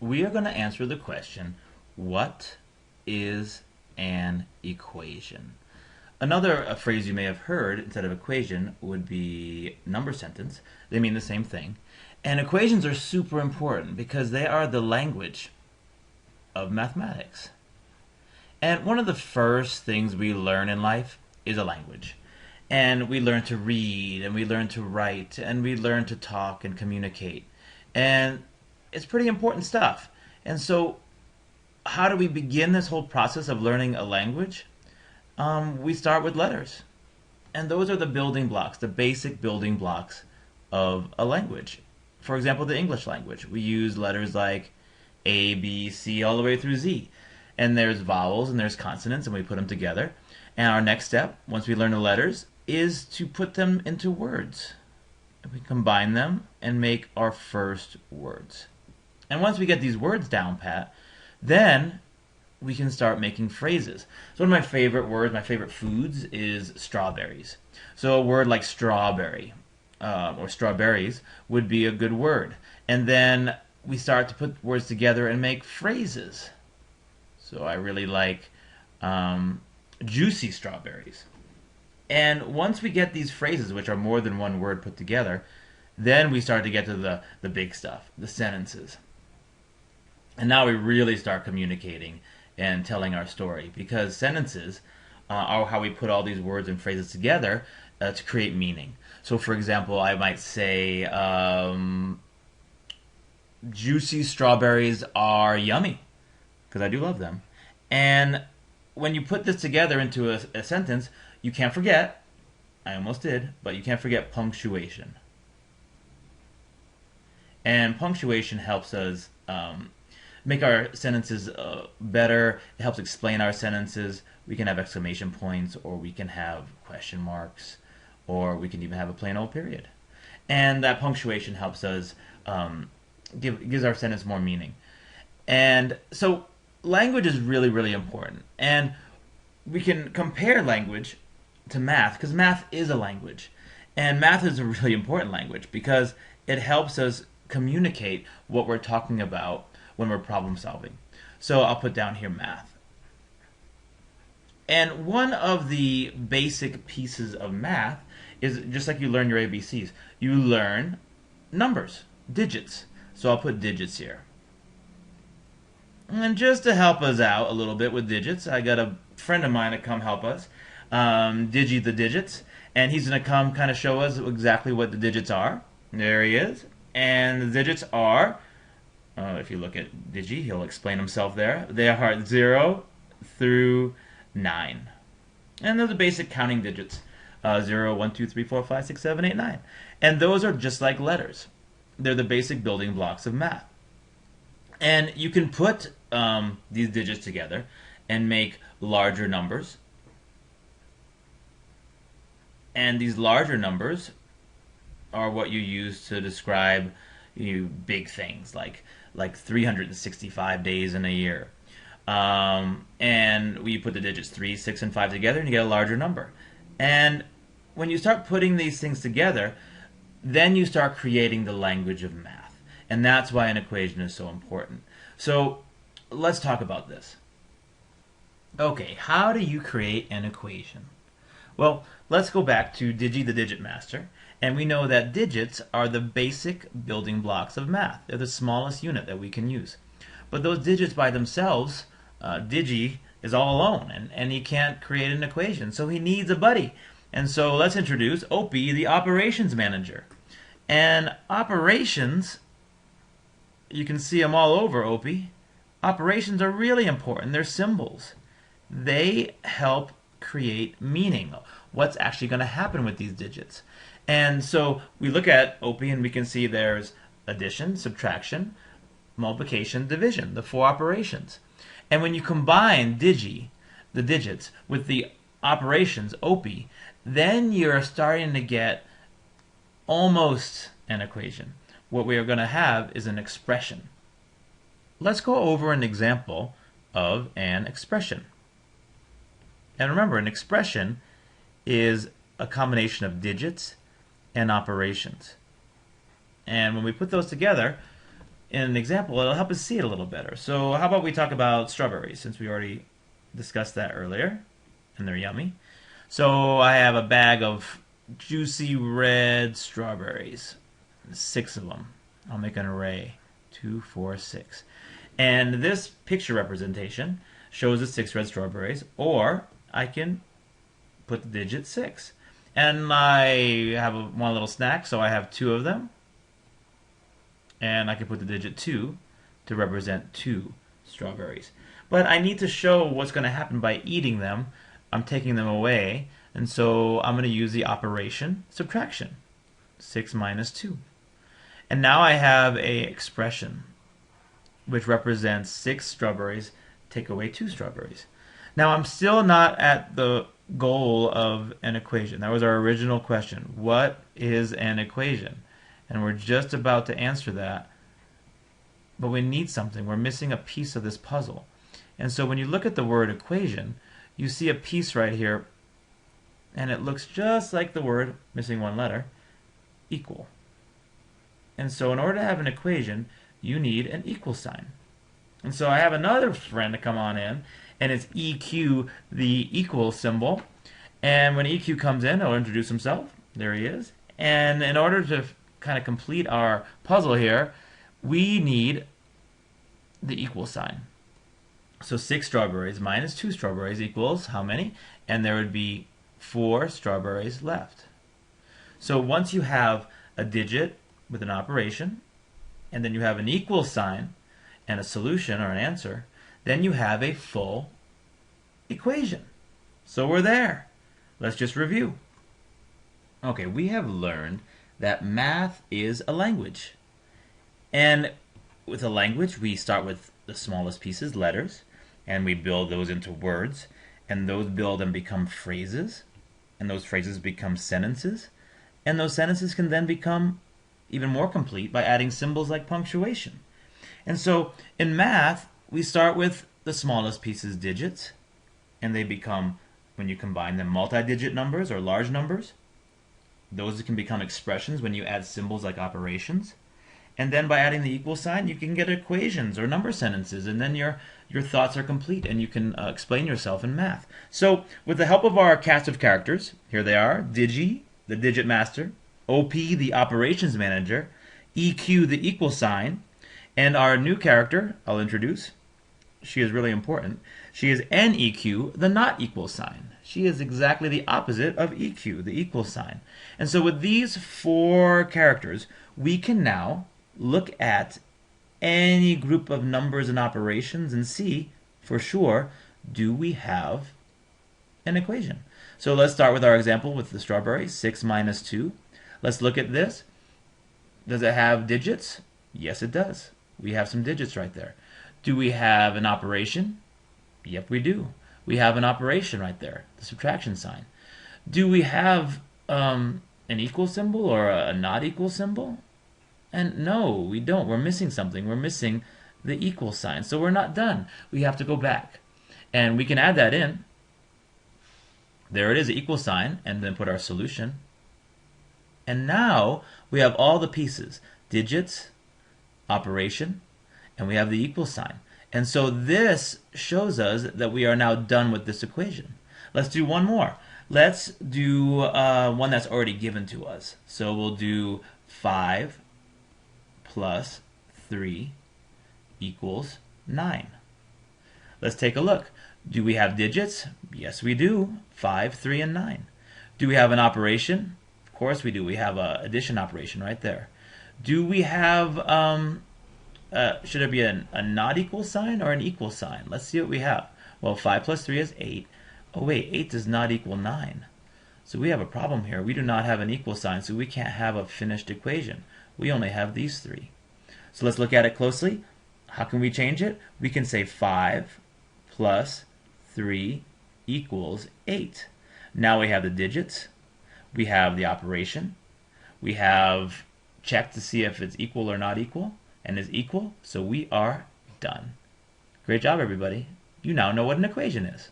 we are going to answer the question, what is an equation? Another phrase you may have heard instead of equation would be number sentence. They mean the same thing. And equations are super important because they are the language of mathematics. And one of the first things we learn in life is a language. And we learn to read, and we learn to write, and we learn to talk and communicate. And it's pretty important stuff. And so, how do we begin this whole process of learning a language? We start with letters. And those are the building blocks, the basic building blocks of a language. For example, the English language. We use letters like A, B, C, all the way through Z. And there's vowels and there's consonants, and we put them together. And our next step, once we learn the letters, is to put them into words. We combine them and make our first words. And once we get these words down pat, then we can start making phrases. So one of my favorite words, my favorite foods is strawberries. So a word like strawberry or strawberries would be a good word. And then we start to put words together and make phrases. So I really like juicy strawberries. And once we get these phrases, which are more than one word put together, then we start to get to the big stuff, the sentences. And now we really start communicating and telling our story, because sentences are how we put all these words and phrases together to create meaning. So for example, I might say, juicy strawberries are yummy, because I do love them. And when you put this together into a sentence, you can't forget, I almost did, but you can't forget punctuation. And punctuation helps us make our sentences better. It helps explain our sentences. We can have exclamation points, or we can have question marks, or we can even have a plain old period. And that punctuation helps us gives our sentence more meaning. And so language is really, really important. And we can compare language to math, because math is a language. And math is a really important language because it helps us communicate what we're talking about when we're problem solving. So I'll put down here math. And one of the basic pieces of math is just like you learn your ABCs. You learn numbers, digits. So I'll put digits here. And just to help us out a little bit with digits, I got a friend of mine to come help us, Digi the Digits. And he's going to come kind of show us exactly what the digits are. There he is. And the digits are, if you look at Digi, he'll explain himself there. They are 0 through 9. And those are basic counting digits. 0, 1, 2, 3, 4, 5, 6, 7, 8, 9. And those are just like letters. They're the basic building blocks of math. And you can put these digits together and make larger numbers. And these larger numbers are what you use to describe big things like 365 days in a year. And we put the digits 3, 6, and 5 together and you get a larger number. And when you start putting these things together, then you start creating the language of math. And that's why an equation is so important. So let's talk about this. Okay, how do you create an equation? Well, let's go back to Digi the Digit Master. And we know that digits are the basic building blocks of math. They're the smallest unit that we can use. But those digits by themselves, Digi is all alone, and he can't create an equation. So he needs a buddy. And so let's introduce Opie, the operations manager. And operations, you can see them all over Opie. Operations are really important. They're symbols. They help create meaning. What's actually going to happen with these digits? And so we look at Opie and we can see there's addition, subtraction, multiplication, division, the 4 operations. And when you combine Digi, the digits, with the operations, Opie, then you're starting to get almost an equation. What we are going to have is an expression. Let's go over an example of an expression. And remember, an expression is a combination of digits and operations. And when we put those together, in an example, it'll help us see it a little better. So how about we talk about strawberries, since we already discussed that earlier, and they're yummy. So I have a bag of juicy red strawberries, 6 of them. I'll make an array, 2, 4, 6. And this picture representation shows the 6 red strawberries, or I can put the digit 6. And I have one little snack, so I have 2 of them. And I can put the digit 2 to represent 2 strawberries. But I need to show what's going to happen by eating them. I'm taking them away, and so I'm going to use the operation subtraction. 6 minus 2. And now I have a expression which represents 6 strawberries, take away 2 strawberries. Now I'm still not at the goal of an equation. That was our original question. What is an equation? And we're just about to answer that, but we need something. We're missing a piece of this puzzle. And so when you look at the word equation, you see a piece right here, and it looks just like the word, missing one letter, equal. And so in order to have an equation, you need an equal sign. And so I have another friend to come on in, and it's EQ, the equal symbol. And when EQ comes in, he'll introduce himself. There he is. And in order to kind of complete our puzzle here, we need the equal sign. So 6 strawberries minus 2 strawberries equals how many? And there would be 4 strawberries left. So once you have a digit with an operation, and then you have an equal sign and a solution or an answer, then you have a full equation. So we're there. Let's just review. Okay, we have learned that math is a language. And with a language, we start with the smallest pieces, letters, and we build those into words, and those build and become phrases, and those phrases become sentences, and those sentences can then become even more complete by adding symbols like punctuation. And so in math, we start with the smallest pieces, digits, and they become, when you combine them, multi-digit numbers or large numbers. Those can become expressions when you add symbols like operations. And then by adding the equal sign, you can get equations or number sentences, and then your thoughts are complete, and you can explain yourself in math. So with the help of our cast of characters, here they are: Digi, the digit master; OP, the operations manager; EQ, the equal sign; and our new character, I'll introduce. She is really important. She is NEQ, the not equal sign. She is exactly the opposite of EQ, the equal sign. And so with these 4 characters, we can now look at any group of numbers and operations and see for sure, do we have an equation? So let's start with our example with the strawberry, 6 minus 2. Let's look at this. Does it have digits? Yes, it does. We have some digits right there. Do we have an operation? Yep, we do. We have an operation right there, the subtraction sign. Do we have an equal symbol or a not equal symbol? And no, we don't. We're missing something. We're missing the equal sign. So we're not done. We have to go back. And we can add that in. There it is, the equal sign, and then put our solution. And now we have all the pieces, digits, operation, and we have the equal sign. And so this shows us that we are now done with this equation. Let's do one more. Let's do one that's already given to us. So we'll do 5 plus 3 equals 9. Let's take a look. Do we have digits? Yes, we do. 5, 3, and 9. Do we have an operation? Of course we do. We have an addition operation right there. Do we have, should it be a not equal sign or an equal sign? Let's see what we have. Well, 5 plus 3 is 8. Oh wait, 8 does not equal 9. So we have a problem here. We do not have an equal sign, so we can't have a finished equation. We only have these 3. So let's look at it closely. How can we change it? We can say 5 plus 3 equals 8. Now we have the digits. We have the operation. We have checked to see if it's equal or not equal, and is equal, so we are done. Great job, everybody. You now know what an equation is.